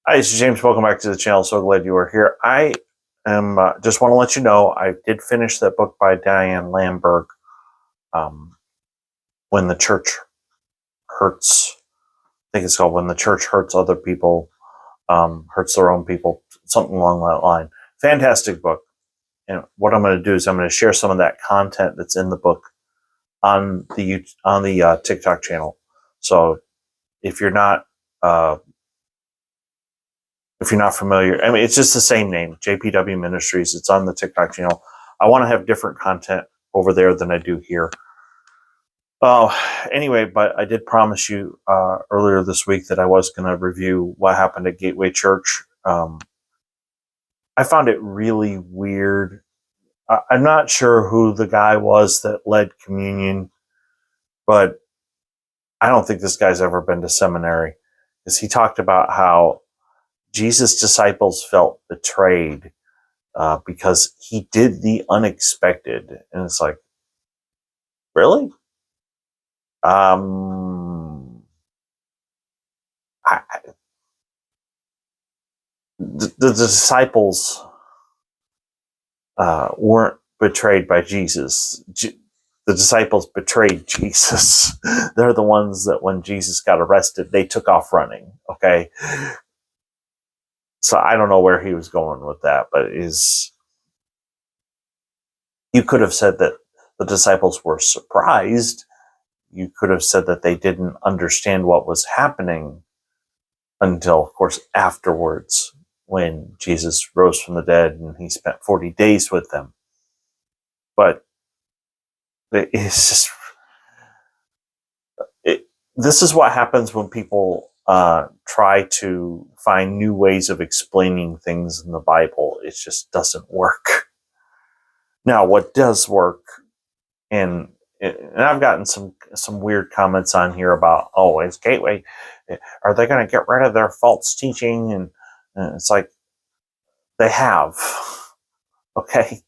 Hi, this is James. Welcome back to the channel. So glad you are here. I am just want to let you know I did finish that book by Diane Lamberg, When the Church Hurts. I think it's called When the Church Hurts Other People, Hurts Their Own People, something along that line. Fantastic book. And what I'm going to do is I'm going to share some of that content that's in the book on the TikTok channel. So if you're not familiar, I mean, it's just the same name, JPW Ministries. It's on the TikTok channel. I want to have different content over there than I do here. Anyway, but I did promise you earlier this week that I was going to review what happened at Gateway Church. I found it really weird. I'm not sure who the guy was that led communion, but I don't think this guy's ever been to seminary, because he talked about how Jesus' disciples felt betrayed because he did the unexpected. And it's like, really? The disciples weren't betrayed by Jesus. The disciples betrayed Jesus. They're the ones that when Jesus got arrested, they took off running. Okay. So I don't know where he was going with that, but you could have said that the disciples were surprised. You could have said that they didn't understand what was happening until, of course, afterwards, when Jesus rose from the dead and he spent 40 days with them. But it's just, this is what happens when people try to find new ways of explaining things in the Bible. It just doesn't work. Now, what does work, and I've gotten some weird comments on here about, oh, is Gateway, are they going to get rid of their false teaching? And it's like, they have. Okay.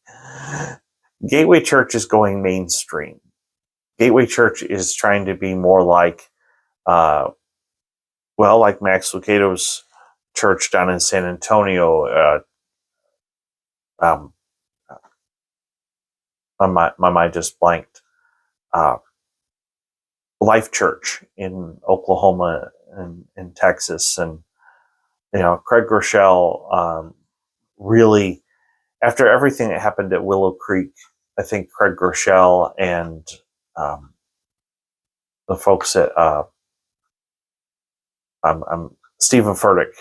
Gateway Church is going mainstream. Gateway Church is trying to be more like, like Max Lucado's church down in San Antonio. My mind just blanked. Life Church in Oklahoma and in Texas. And, Craig Groeschel, really, after everything that happened at Willow Creek, I think Craig Groeschel and the folks at Stephen Furtick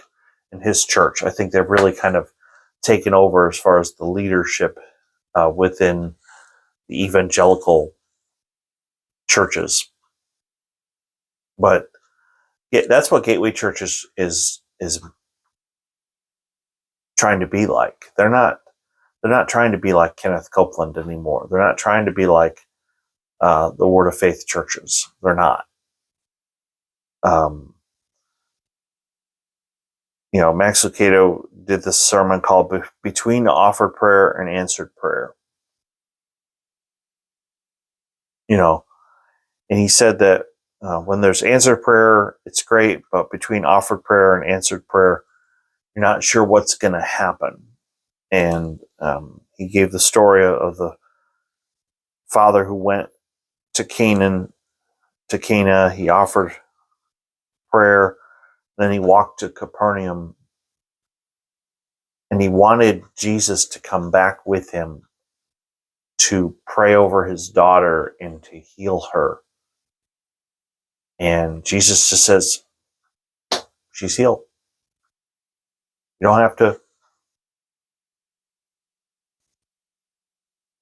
and his church, I think they've really kind of taken over as far as the leadership within the evangelical churches. But yeah, that's what Gateway Church is trying to be like. They're not trying to be like Kenneth Copeland anymore. They're not trying to be like the Word of Faith churches. They're not. Max Lucado did this sermon called Between Offered Prayer and Answered Prayer. And he said that when there's answered prayer, it's great, but between offered prayer and answered prayer, you're not sure what's going to happen. And he gave the story of the father who went to Cana. He offered prayer, then he walked to Capernaum, and he wanted Jesus to come back with him to pray over his daughter and to heal her. And Jesus just says, she's healed. You don't have to.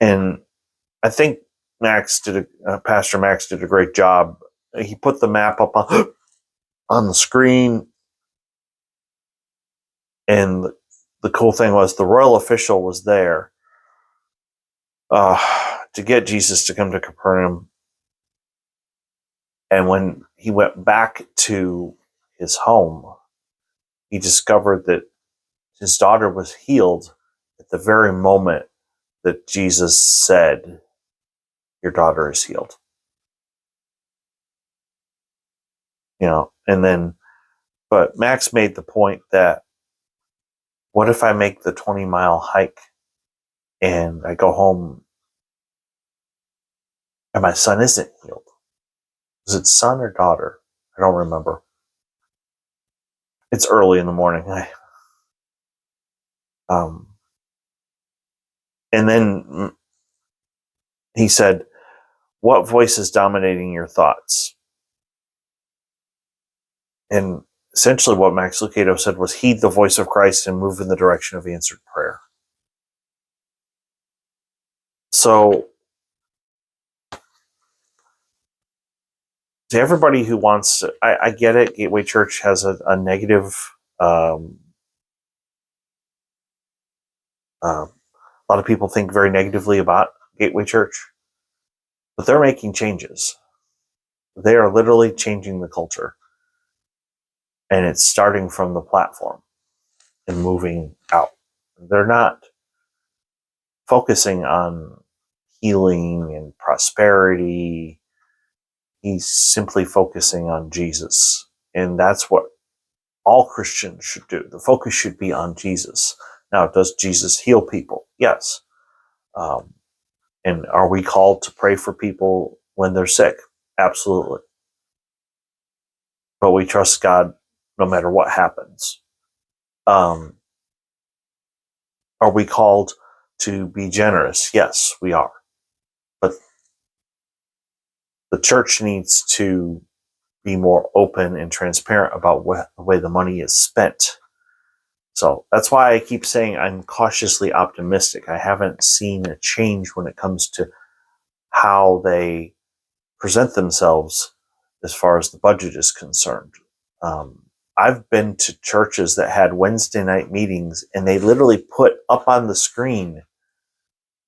And I think Pastor Max did a great job. He put the map up on the screen. And the cool thing was the royal official was there to get Jesus to come to Capernaum. And when he went back to his home, he discovered that his daughter was healed at the very moment that Jesus said, your daughter is healed. And then, but Max made the point that What if I make the 20-mile hike and I go home and my son isn't healed? Is it son or daughter? I don't remember. It's early in the morning. And then he said, what voice is dominating your thoughts? And essentially what Max Lucado said was, heed the voice of Christ and move in the direction of answered prayer. So to everybody who wants to, I get it, Gateway Church has a negative, a lot of people think very negatively about Gateway Church, but they're making changes. They are literally changing the culture. And it's starting from the platform and moving out. They're not focusing on healing and prosperity. He's simply focusing on Jesus. And that's what all Christians should do. The focus should be on Jesus. Now, does Jesus heal people? Yes. And are we called to pray for people when they're sick? Absolutely. But we trust God no matter what happens. Are we called to be generous? Yes, we are. But the church needs to be more open and transparent about the way the money is spent. So that's why I keep saying I'm cautiously optimistic. I haven't seen a change when it comes to how they present themselves as far as the budget is concerned. I've been to churches that had Wednesday night meetings and they literally put up on the screen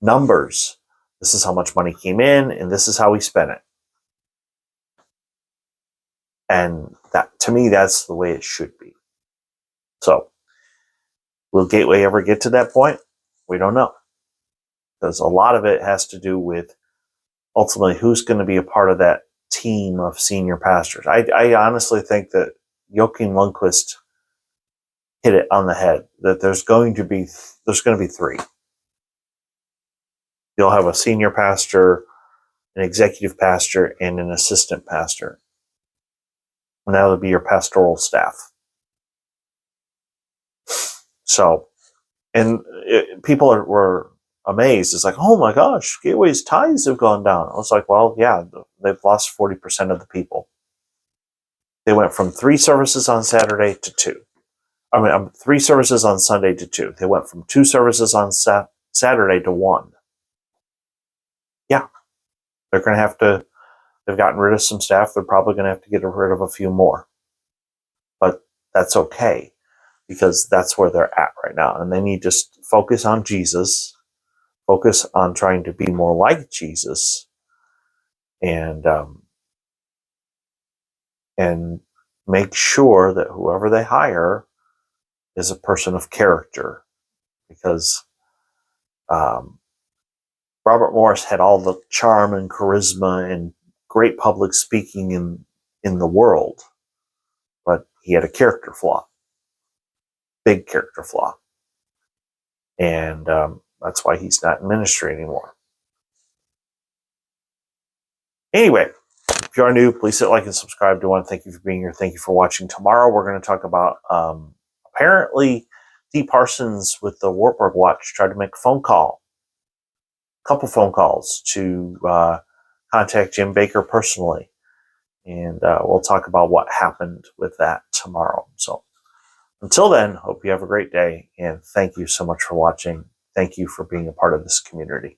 numbers. This is how much money came in and this is how we spent it. And that, to me, that's the way it should be. So, will Gateway ever get to that point? We don't know. Because a lot of it has to do with ultimately who's going to be a part of that team of senior pastors. I honestly think that Joachim Lundquist hit it on the head, that there's going to be three. You'll have a senior pastor, an executive pastor, and an assistant pastor. And that'll be your pastoral staff. So, and people were amazed. It's like, oh my gosh, Gateway's tithes have gone down. I was like, well, yeah, they've lost 40% of the people. They went from 3 services on Saturday to 2. 3 services on Sunday to 2. They went from 2 services on Saturday to 1. Yeah, they're going to have to, they've gotten rid of some staff. They're probably going to have to get rid of a few more. But that's okay, because that's where they're at right now. And they need to just focus on Jesus, focus on trying to be more like Jesus, and make sure that whoever they hire is a person of character. Because Robert Morris had all the charm and charisma and great public speaking in the world, but he had a character flaw, big character flaw. And that's why he's not in ministry anymore. Anyway, if you are new, please hit like and subscribe. Do want to thank you for being here. Thank you for watching. Tomorrow we're going to talk about apparently Dee Parsons with the Wartburg Watch tried to make a couple phone calls to contact Jim Bakker personally. And we'll talk about what happened with that tomorrow. So until then, hope you have a great day. And thank you so much for watching. Thank you for being a part of this community.